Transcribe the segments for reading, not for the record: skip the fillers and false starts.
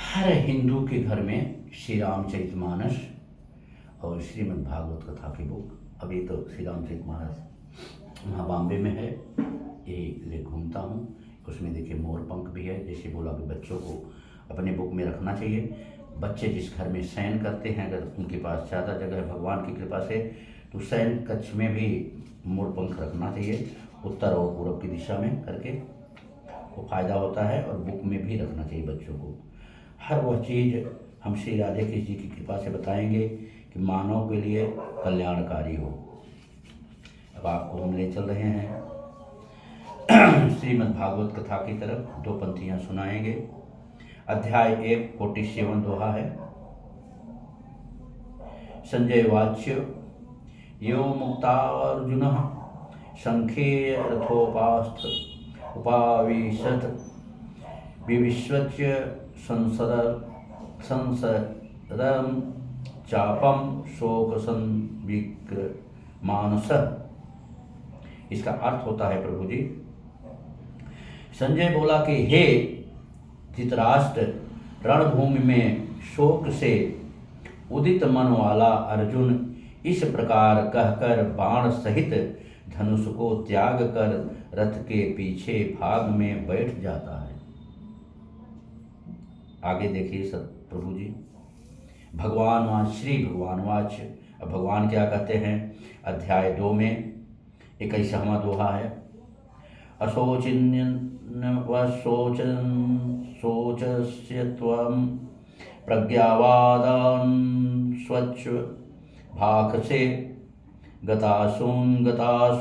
हर हिंदू के घर में श्री रामचरितमानस और श्रीमद् भागवत कथा की बुक, अभी तो श्री रामचरितमानस वहाँ बॉम्बे में है, यही ले घूमता हूँ। उसमें देखिए मोर पंख भी है, जैसे बोला कि बच्चों को अपने बुक में रखना चाहिए। बच्चे जिस घर में शयन करते हैं, अगर उनके पास ज़्यादा जगह है भगवान की कृपा से, तो शयन कक्ष में भी मोर पंख रखना चाहिए, उत्तर और पूर्व की दिशा में करके, वो फायदा होता है। और बुक में भी रखना चाहिए बच्चों को। हर वह चीज़ हम श्री राधे कृष्ण जी की कृपा से बताएंगे कि मानव के लिए कल्याणकारी हो। अब आपको हम ले चल रहे हैं श्रीमद् भागवत कथा की तरफ। दो पंक्तियां सुनाएंगे। अध्याय 1 47 दोहा है। संजय वाच्य यो मुक्तार्जुन संख्ये रथोपास्थ उपाविशत विविश्वच्य संसदम चापम शोक संविक्र मानस। इसका अर्थ होता है, प्रभु जी, संजय बोला कि हे धृतराष्ट्र, रणभूमि में शोक से उदित मन वाला अर्जुन इस प्रकार कहकर बाण सहित धनुष को त्याग कर रथ के पीछे भाग में बैठ जाता है। आगे देखिए सब प्रभु जी, भगवान वाच श्री भगवान वाच। अब भगवान क्या कहते हैं? अध्याय 2 में 21वां दोहा है। अशोचिन्यन शोचस्य त्वं प्रज्ञावादान् स्वच्छ भाखसे गताशोचस्व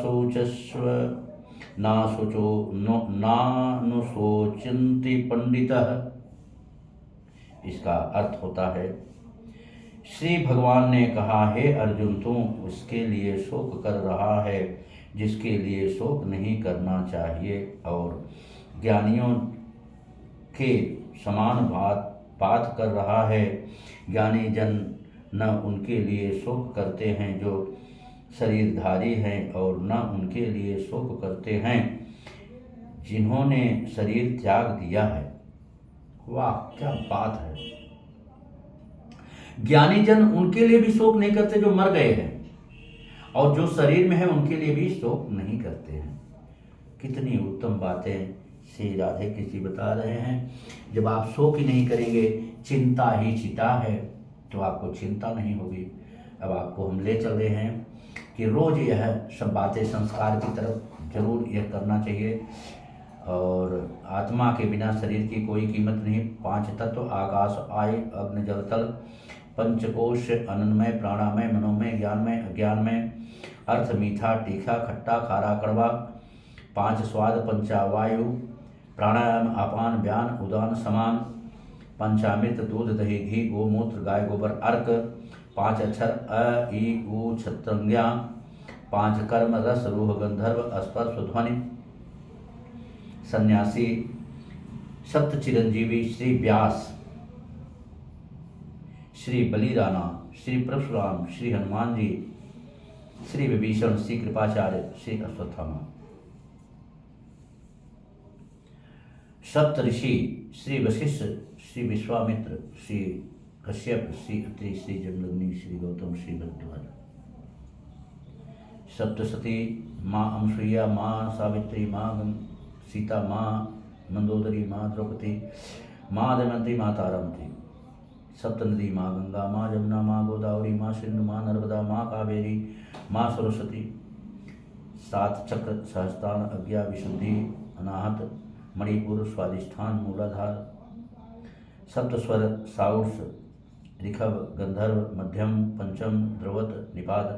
नानुशोचन्ति पंडितः। इसका अर्थ होता है, श्री भगवान ने कहा, हे अर्जुन, तू उसके लिए शोक कर रहा है जिसके लिए शोक नहीं करना चाहिए, और ज्ञानियों के समान बात कर रहा है। ज्ञानी जन न उनके लिए शोक करते हैं जो शरीरधारी हैं, और न उनके लिए शोक करते हैं जिन्होंने शरीर त्याग दिया है। वाह, क्या बात है! ज्ञानी जन उनके लिए भी शोक नहीं करते जो मर गए हैं, और जो शरीर में है उनके लिए भी शोक नहीं करते हैं। कितनी उत्तम बातें श्री राधे कृष्ण बता रहे हैं। जब आप शोक ही नहीं करेंगे, चिंता ही चिता है, तो आपको चिंता नहीं होगी। अब आपको हम ले चल रहे हैं कि रोज यह सब बातें संस्कार की तरफ जरूर यह करना चाहिए। और आत्मा के बिना शरीर की कोई कीमत नहीं। 5 तत्व आकाश, आय, अग्नि, जल, थल, पंचकोश, अन्नमय, प्राणामय, मनोमय, ज्ञानमय, अज्ञानमय, अर्थ मीठा, तीखा, खट्टा, खारा, कड़वा, 5 स्वाद, पंचावायु, प्राणायाम, अपान, व्यान, उदान, समान, पंचामृत, दूध, दही, घी, गोमूत्र, गाय गोबर, अर्क, 5 अक्षर अ, ई, उ, छत्रंग्या, 5 कर्म, रस, रूह, गंधर्व, स्पर्श, ध्वनि, सन्यासी, सप्त चिरंजीवी, श्री व्यास, श्री बलिराना, श्री परशुराम, श्री हनुमान जी, श्री विभीषण, श्री कृपाचार्य, श्री अश्वत्थामा, सप्त ऋषि, श्री वशिष्ठ, श्री विश्वामित्र, श्री कश्यप, श्री अत्रि, श्री जमदग्नि, श्री गौतम, श्री भरद्वाज, सप्तसती, माँ अनसुईया, माँ सावित्री, माँ सीता, माँ मंदोदरी, माँ द्रौपदी, माँ दमयंती, माँ तारामती, सप्तनदी, माँ गंगा, माँ जमुना, माँ गोदावरी, माँ सिंधु, माँ नर्मदा, माँ कावेरी, माँ सरस्वती, 7 चक्र, सहस्त्रान, अज्ञा, विशुद्धि, अनाहत, मणिपुर, स्वादिष्ठान, मूलाधार, सप्तस्वर, साउर्स, ऋषभ, गंधर्व, मध्यम, पंचम, ध्रुवत, निपात,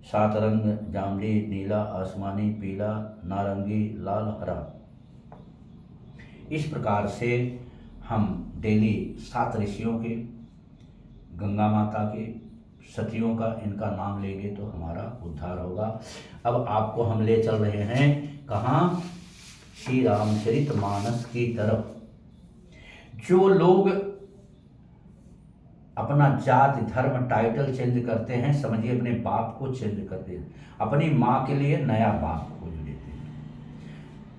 7 रंग, जामली, नीला, आसमानी, पीला, नारंगी, लाल, हरा। इस प्रकार से हम डेली 7 ऋषियों के, गंगा माता के, सतियों का, इनका नाम लेंगे तो हमारा उद्धार होगा। अब आपको हम ले चल रहे हैं कहाँ? श्री रामचरितमानस की तरफ। जो लोग अपना जात धर्म टाइटल चेंज करते हैं, समझिए अपने बाप को चेंज करते हैं, अपनी माँ के लिए नया बाप खोज लेते हैं।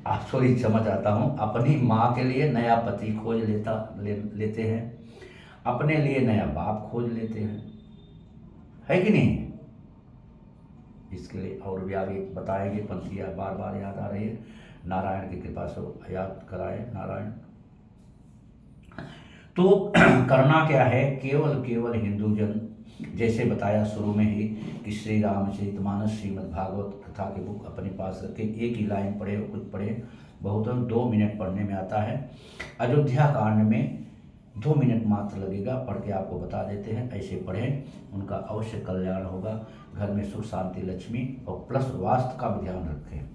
आप सॉरी समझ आता हूँ, अपनी माँ के लिए नया पति खोज लेते हैं, अपने लिए नया बाप खोज लेते हैं, है कि नहीं? इसके लिए और भी आगे बताएंगे, पंक्तियाँ बार बार याद आ रही है। नारायण की कृपा से याद कराए नारायण। तो करना क्या है, केवल हिंदू जन, जैसे बताया शुरू में ही कि श्री रामचरितमानस श्रीमद् भागवत कथा के बुक अपने पास रखे, एक ही लाइन पढ़े और कुछ पढ़े, बहुत 2 मिनट पढ़ने में आता है। अयोध्या कांड में 2 मिनट मात्र लगेगा, पढ़ के आपको बता देते हैं, ऐसे पढ़ें, उनका अवश्य कल्याण होगा। घर में सुख शांति लक्ष्मी और प्लस वास्तु का भी ध्यान रखें,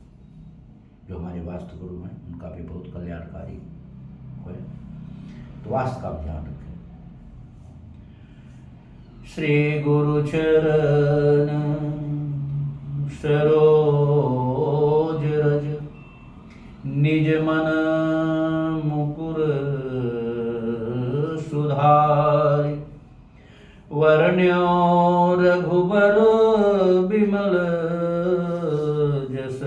जो हमारे वास्तु गुरु हैं उनका भी बहुत कल्याणकारी है, तो वास्तु का भी ध्यान रखें। श्री गुरु चरण सरोज रज, निज मन मुकुर सुधारि, वर्ण्यो रघुबर बिमल जस,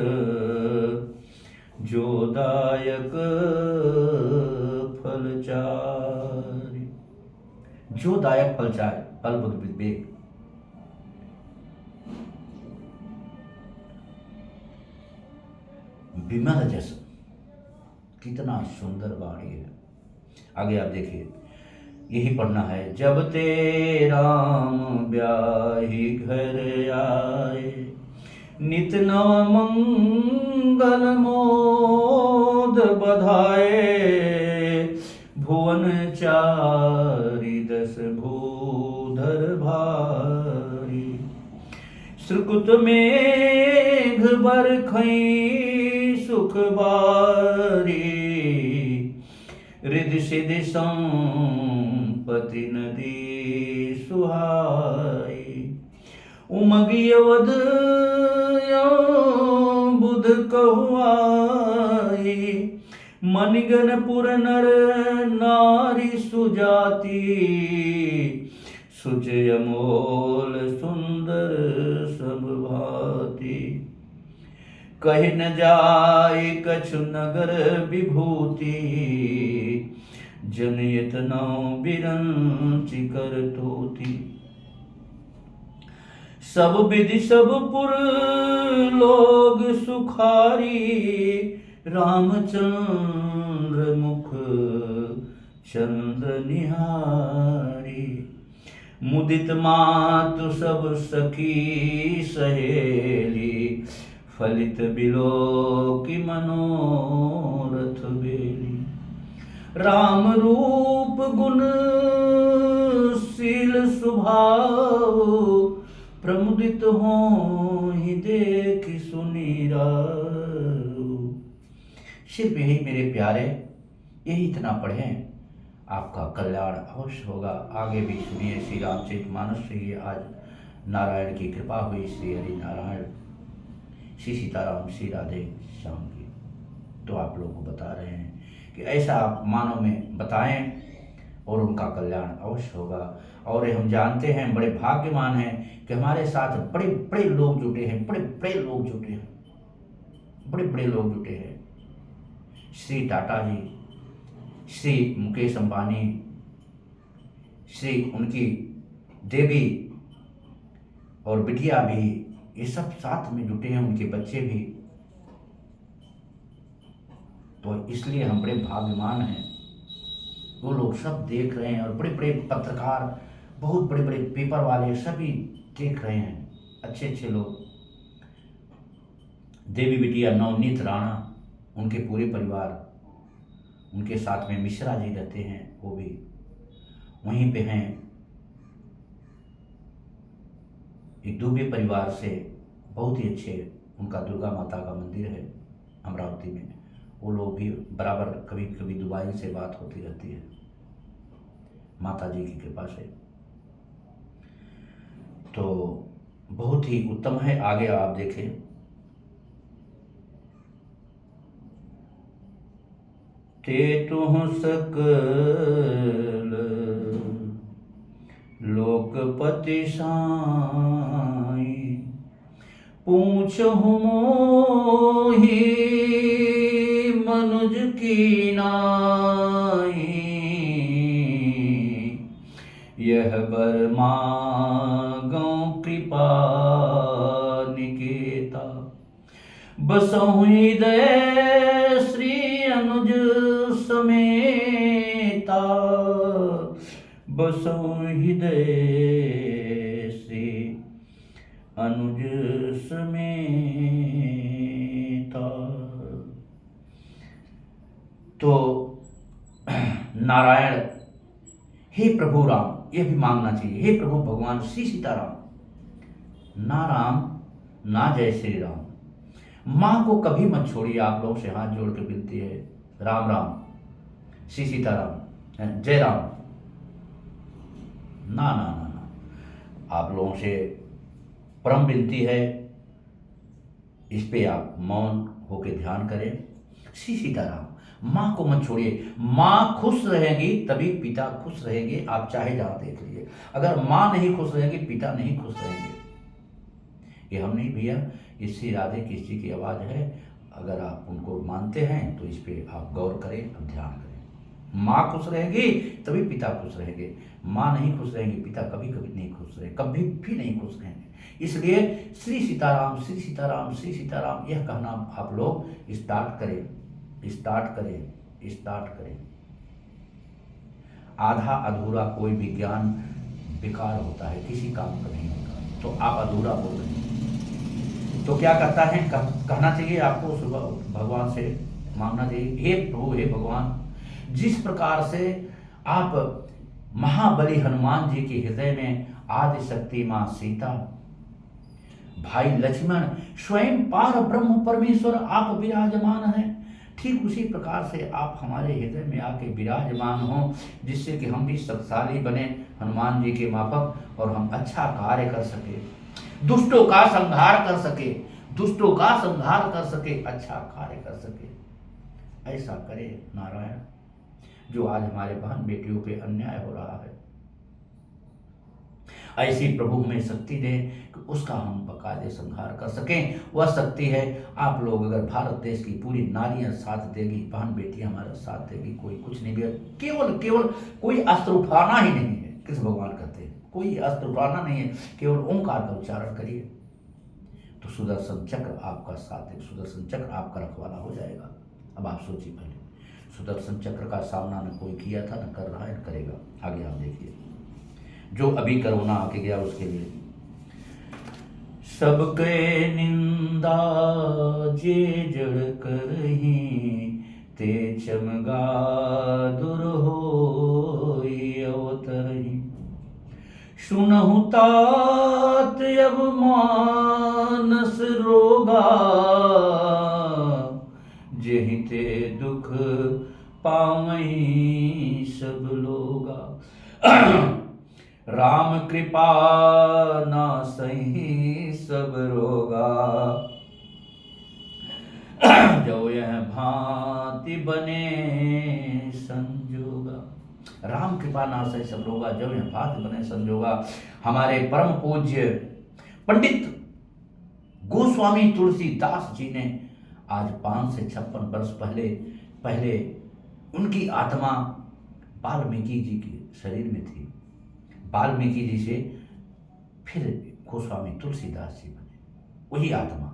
जो दायक फलचारि। जो दायक फलचारि, फल बुद्ध विवेक। विमल जस, कितना सुंदर वाणी है। आगे आप देखिए, यही पढ़ना है। जब ते राम ब्याही घर आए, नित नव मंगल मोद बधाए, भुवन चारि 10 भूधर भारी, सुकृत मेघ बरखई सुख बारी, रिद्धि सिद्धि संपत्ति नदी सुहाई, उमगी अवध बुध कहुआई, मणिगणपुर नर नारी सुजाति, सुच अमोल सुंदर सब भांति, कहि न जाय कछु नगर विभूति, जनयत नौ बिरंचि कर तोति, सब विधि सब पुर लोग सुखारी, रामचंद्र मुख चंद्र निहारी, मुदित मातु सब सखी सहेली, फलित बिलो की मनोरथ बेली, राम रूप गुण शील स्वभाव, प्रमुदित हो ही देख सुनी राव। सिर्फ यही मेरे प्यारे, यही इतना पढ़ें, आपका कल्याण अवश्य होगा। आगे भी सुनिए, श्री रामचरितमानस से ही आज नारायण की कृपा हुई, श्री हरि नारायण, श्री सीताराम, श्री राधे श्याम की। तो आप लोगों को बता रहे हैं कि ऐसा आप मानव में बताएं और उनका कल्याण अवश्य होगा। और हम जानते हैं, बड़े भाग्यवान हैं कि हमारे साथ बड़े बड़े लोग जुटे हैं, बड़े बड़े लोग जुटे हैं, बड़े बड़े लोग जुटे हैं। श्री टाटा जी, श्री मुकेश अंबानी, श्री उनकी देवी और बिटिया भी, ये सब साथ में जुटे हैं, उनके बच्चे भी। तो इसलिए हम बड़े भाग्यवान हैं। वो लोग सब देख रहे हैं और बड़े बड़े पत्रकार, बहुत बड़े बड़े पेपर वाले सभी देख रहे हैं, अच्छे अच्छे लोग। देवी बिटिया नवनीत राणा, उनके पूरे परिवार, उनके साथ में मिश्रा जी रहते हैं, वो भी वहीं पे हैं। एक दुबे परिवार से बहुत ही अच्छे, उनका दुर्गा माता का मंदिर है अमरावती में, वो लोग भी बराबर कभी कभी दुबई से बात होती रहती है, माता जी की कृपा से। तो बहुत ही उत्तम है। आगे आप देखें, ते तुह सकल लोकपति साई पूछहु मोहि मनुज की नाई। यह बर मांगो कृपा निकेता बसहु हृदय श्री अनुज समेता। बसहु हृदय श्री अनुज समेता। तो नारायण, हे प्रभु राम, यह भी मांगना चाहिए, हे प्रभु भगवान श्री सीताराम, ना राम ना जय श्री राम। माँ को कभी मत छोड़िए, आप लोगों से हाथ जोड़ के विनती है। राम राम, श्री सीताराम, जय राम, ना ना ना ना। आप लोगों से परम विनती है, इस पे आप मौन होकर ध्यान करें। श्री सीताराम, माँ को मत छोड़िए। माँ खुश रहेगी तभी पिता खुश रहेंगे। आप चाहे जहां देख लीजिए, अगर माँ नहीं खुश रहेगी, पिता नहीं खुश रहेंगे। ये हम नहीं भैया, इससे राधे कृष्ण की आवाज़ है। अगर आप उनको मानते हैं तो इस पे आप गौर करें, अब ध्यान करें। माँ खुश रहेगी तभी पिता खुश रहेंगे। माँ नहीं खुश रहेंगी, पिता कभी कभी नहीं खुश रहेंगे, कभी भी नहीं खुश रहेंगे। इसलिए श्री सीताराम, श्री सीताराम, श्री सीताराम, यह कहना आप लोग स्टार्ट करें, स्टार्ट करें, स्टार्ट करें। आधा अधूरा कोई भी ज्ञान बेकार होता है, किसी काम का नहीं होता। तो आप अधूरा बोल रहे हैं, तो क्या करता है, कहना चाहिए आपको, सुबह भगवान से मांगना चाहिए, हे प्रभु, हे भगवान, जिस प्रकार से आप महाबली हनुमान जी के हृदय में आदि शक्ति मां सीता, भाई लक्ष्मण, स्वयं पार ब्रह्म परमेश्वर आप विराजमान हैं, ठीक उसी प्रकार से आप हमारे हृदय में आके विराजमान हो, जिससे कि हम भी शक्तिशाली बने हनुमान जी के माफक और हम अच्छा कार्य कर सके, दुष्टों का संहार कर सके, दुष्टों का संहार कर सके, अच्छा कार्य कर सके। ऐसा करे नारायण, जो आज हमारे बहन बेटियों पे अन्याय हो रहा है, ऐसी प्रभु हमें शक्ति दे कि उसका हम बकायदे संहार कर सकें। वह शक्ति है, आप लोग अगर भारत देश की पूरी नारियां साथ देगी, बहन बेटियां हमारा साथ देगी, कोई कुछ नहीं भी, केवल केवल कोई अस्त्र उठाना ही नहीं है। किस भगवान कहते हैं, कोई अस्त्र उठाना नहीं है, केवल ओंकार का उच्चारण करिए तो सुदर्शन चक्र आपका साथ है, सुदर्शन चक्र आपका रखवाला हो जाएगा। अब आप सोचिए, पहले सुदर्शन चक्र का सामना न कोई किया था, न कर रहा है, न करेगा। आगे आप देखिए, जो अभी कोरोना आके गया उसके लिए, सबके निंदा जे जड़ करही, ते चमगा दुर होई अवतरही। सुनहु तात अब मानस रोगा, जेहि ते दुख पावई सब लोगा। राम कृपा ना सही सब रोगा, जो यह भांति बने संजोगा। राम कृपा ना सही सब रोगा, जो यह भांति बने संजोगा। हमारे परम पूज्य पंडित गोस्वामी तुलसीदास जी ने आज 5 से 56 वर्ष पहले उनकी आत्मा वाल्मीकि जी के शरीर में थी। वाल्मीकि जी से फिर गोस्वामी तुलसीदास जी बने, वही आत्मा,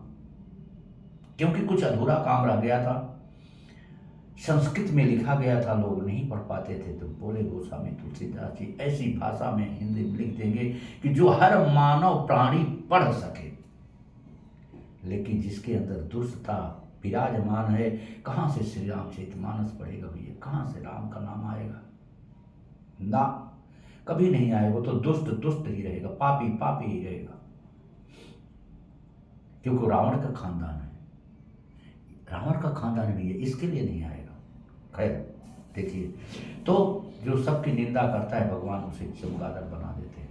क्योंकि कुछ अधूरा काम रह गया था, संस्कृत में लिखा गया था, लोग नहीं पढ़ पाते थे, तो बोले गोस्वामी तुलसीदास जी ऐसी भाषा में हिंदी में लिख देंगे कि जो हर मानव प्राणी पढ़ सके। लेकिन जिसके अंदर दुष्टता विराजमान है, कहाँ से श्री रामचरितमानस पढ़ेगा भैया, कहाँ से राम का नाम आएगा? ना, कभी नहीं आएगा। तो दुष्ट दुष्ट ही रहेगा, पापी पापी ही रहेगा, क्योंकि रावण का खानदान है, रावण का खानदान भी है, इसके लिए नहीं आएगा। खैर देखिए, तो जो सबकी निंदा करता है भगवान उसे चमगादड़ बना देते हैं।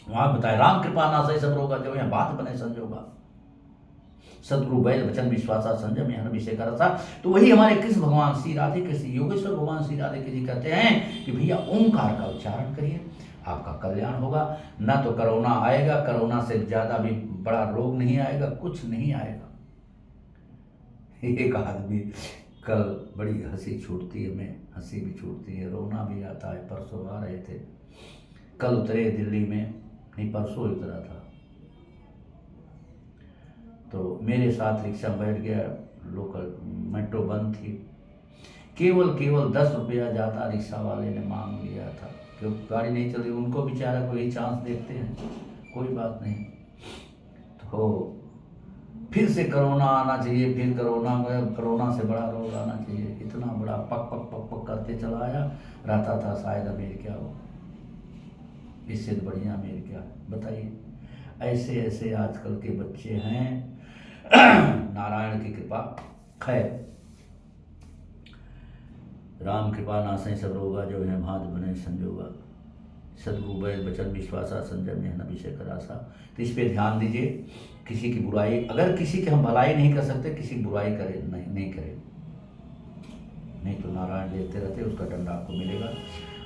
वहां बताए, राम कृपा ना सही सब रोगा, जो यह बात बने संजोगा। सदगुरु बैल वचन विश्वासा संजम यह विषय कर था। तो वही हमारे कृष्ण भगवान श्री राधे कृष्ण योगेश्वर भगवान श्री राधे कृष्ण कहते हैं कि भैया ओंकार का उच्चारण करिए। आपका कल्याण होगा। ना तो कोरोना आएगा, कोरोना से ज़्यादा भी बड़ा रोग नहीं आएगा, कुछ नहीं आएगा। एक आदमी, कल बड़ी हंसी छूटती है, हमें हंसी भी छूटती है, रोना भी आता है। परसों आ रहे थे, कल उतरे दिल्ली में, नहीं परसों उतरा था, तो मेरे साथ रिक्शा बैठ गया, लोकल मेट्रो बंद थी, केवल 10 रुपया ज़्यादा रिक्शा वाले ने मांग लिया था, क्योंकि गाड़ी नहीं चल रही, उनको बेचारा कोई चांस देखते हैं, कोई बात नहीं। तो फिर से कोरोना आना चाहिए, फिर कोरोना से बड़ा रोग आना चाहिए, इतना बड़ा पक पक पक पक करते चला आया, रहता था शायद अमेरिका हो, इससे तो बढ़िया अमेरिका। बताइए, ऐसे ऐसे आजकल के बच्चे हैं। नारायण की कृपा, खैर राम कृपा नासै सब रोगा, जो है भात बने संजोगा, सद्गु बैल बचन विश्वासा, संजय में न विषय करासा। तो इस पे ध्यान दीजिए, किसी की बुराई, अगर किसी की हम भलाई नहीं कर सकते, किसी की बुराई करें नहीं करें, नहीं तो नारायण देखते रहते, उसका दंड आपको मिलेगा।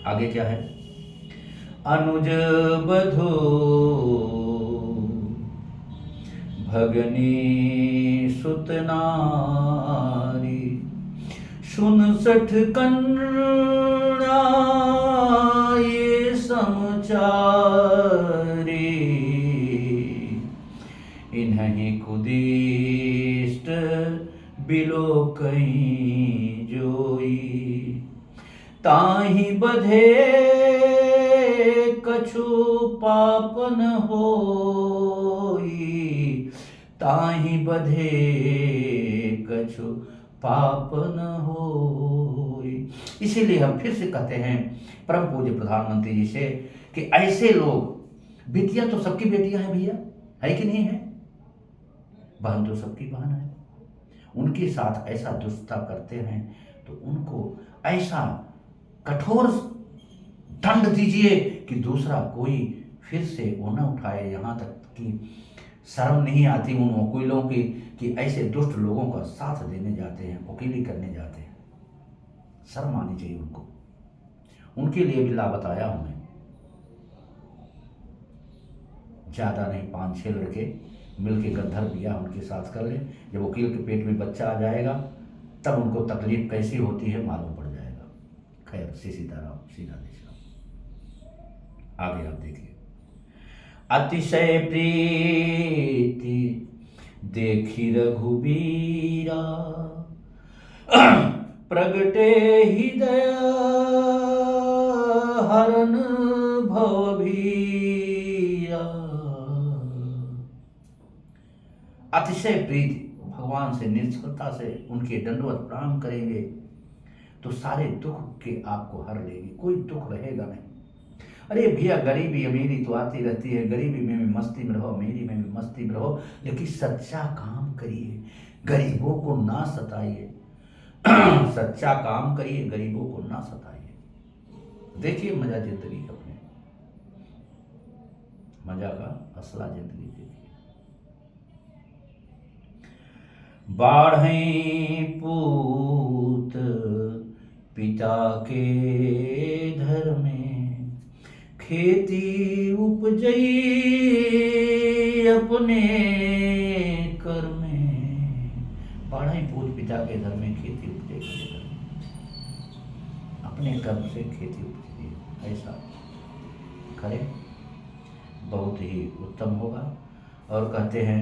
आगे क्या है, अनुज बधो भगनी सुत नारी, 69 कन्या ये समचारी, इन्हीं कुदिष्ट बिलोकई जोई, ताहि बधे कछु पापन होई, ताहि बधे कछु पापन होई। इसीलिए हम फिर से कहते हैं परम पूज्य प्रधानमंत्री जी से कि ऐसे लोग, बेटियां तो सबकी बेटियां हैं भैया, है कि नहीं है, बहन तो सबकी बहन है, उनके साथ ऐसा दुष्टता करते हैं तो उनको ऐसा कठोर दंड दीजिए कि दूसरा कोई फिर से वो न उठाए। यहाँ तक कि शर्म नहीं आती उन वकीलों की कि ऐसे दुष्ट लोगों का साथ देने जाते हैं, वकीली करने जाते हैं, शर्म आनी चाहिए उनको। उनके लिए भी ला बताया हूं मैं, ज़्यादा नहीं, 5-6 लड़के मिलके गंधर्व बिया उनके साथ कर ले, जब वकील के पेट में बच्चा आ जाएगा तब उनको तकलीफ कैसी होती है मालूम पड़ जाएगा। खैर, सीताराम, सीधा देश। आगे आप देखिए, अतिशय प्रीति देखी रघुबीरा, प्रगटे हृदय हरन भवभीरा। अतिशय प्रीति, भगवान से निर्छलता से उनके दंडवत प्रणाम करेंगे तो सारे दुख के आपको हर लेंगे, कोई दुख रहेगा नहीं। अरे भैया, गरीबी अमीरी तो आती रहती है, गरीबी में भी मस्ती में रहो, अमीरी में भी मस्ती में रहो, लेकिन सच्चा काम करिए, गरीबों को ना सताइए। सच्चा काम करिए, गरीबों को ना सताइए। देखिए मजा जिंदगी का, अपने मजा का असला जिंदगी देखिए। बाढ़ई पूत पिता के घर में, खेती उपजई अपने कर में। बाढ़ई पूत पिता के घर में, खेती उपजई अपने कर्म से, खेती उपजती, ऐसा करें, बहुत ही उत्तम होगा। और कहते हैं,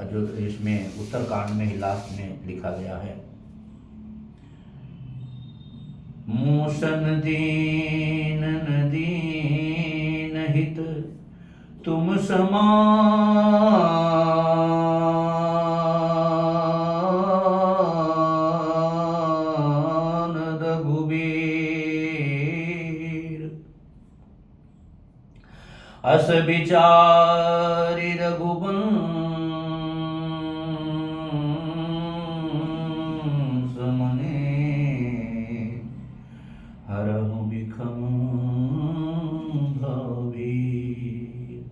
जो इसमें उत्तरकांड में ही लास्ट में लिखा गया है, मूसन दीन हित तुम समान रघुबीर, अस विचारि रघुवंश मने, हरहु बिखम भवीर।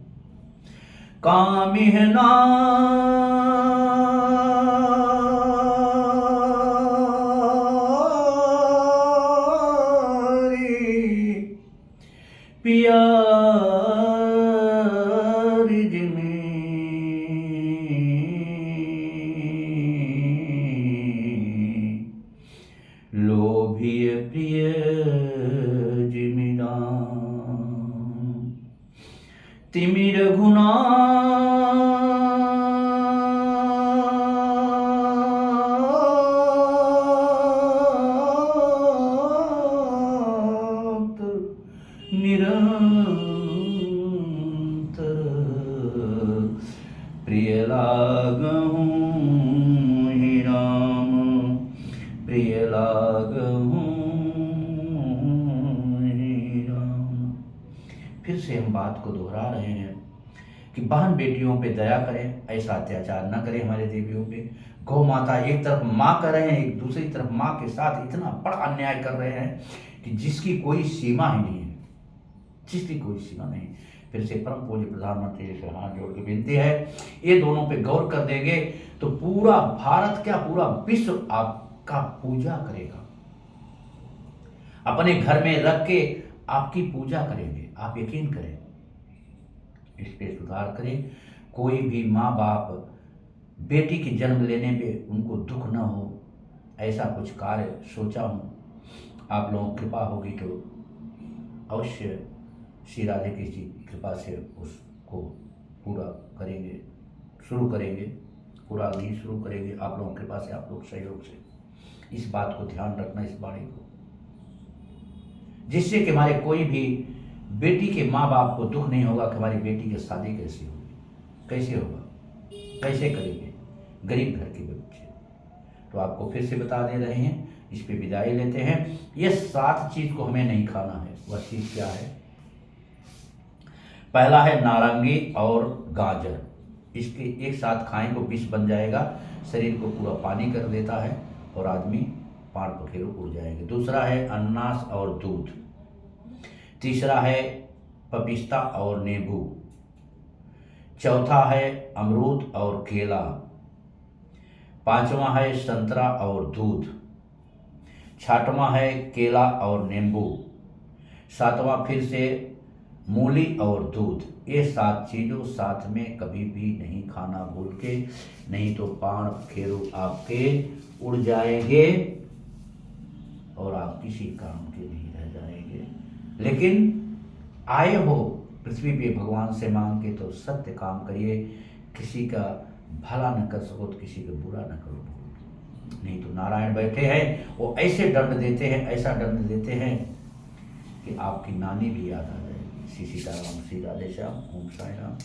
कामिह नारी पिया जिमी लोभिय प्रिय जिमिरा तिमि रघुनाथ निरंतर प्रिय लागहूँ ही राम प्रिय लागहूँ ही राम। फिर से हम बात को दोहरा रहे हैं कि बहन बेटियों पे दया करें, ऐसा अत्याचार न करें हमारे देवियों पे। गौ माता एक तरफ माँ कर रहे हैं, एक दूसरी तरफ माँ के साथ इतना बड़ा अन्याय कर रहे हैं कि जिसकी कोई सीमा ही नहीं है, जिसकी कोई सीमा नहीं। फिर से परम पूज्य प्रधानमंत्री जी से हाथ जोड़ के विनती है, ये दोनों पे गौर कर देंगे तो पूरा भारत क्या पूरा विश्व आपका पूजा करेगा, अपने घर में रख के आपकी पूजा करेंगे। आप यकीन करें, इस पे सुधार करें। कोई भी माँ बाप बेटी के जन्म लेने पे उनको दुख न हो, ऐसा कुछ कार्य सोचा हूँ। आप लोगों की कृपा होगी तो अवश्य श्री राधे कृष्ण जी की कृपा से उसको पूरा करेंगे, शुरू करेंगे, पूरा नहीं शुरू करेंगे। आप लोगों की कृपा से, आप लोग सहयोग से इस बात को ध्यान रखना, इस वाणी को, जिससे कि हमारे कोई भी बेटी के माँ बाप को दुख नहीं होगा कि हमारी बेटी की शादी कैसे होगी, कैसे होगा, कैसे करेंगे गरीब घर के बच्चे। तो आपको फिर से बता दे रहे हैं, इस पे विदाई लेते हैं। ये 7 चीज को हमें नहीं खाना है। वह चीज क्या है? पहला है नारंगी और गाजर, इसके एक साथ खाएं तो विष बन जाएगा, शरीर को पूरा पानी कर देता है और आदमी पार पखेरु उड़ जाएंगे। दूसरा है अनानास और दूध। तीसरा है पपीता और नींबू। चौथा है अमरूद और केला। पांचवा है संतरा और दूध। छठवां है केला और नींबू। सातवां फिर से मूली और दूध। ये 7 चीज़ों साथ में कभी भी नहीं खाना भूल के, नहीं तो पाण पखेरु आपके उड़ जाएंगे और आप किसी काम के नहीं रह जाएंगे। लेकिन आए हो पृथ्वी पे भगवान से मांग के तो सत्य काम करिए, किसी का भला न कर सको तो किसी का बुरा न करो। नहीं तो नारायण बैठे हैं, वो ऐसे दंड देते हैं, ऐसा दंड देते हैं कि आपकी नानी भी याद आ जाएगी। श्री सीताराम, श्री राधे श्याम, ओम साई राम।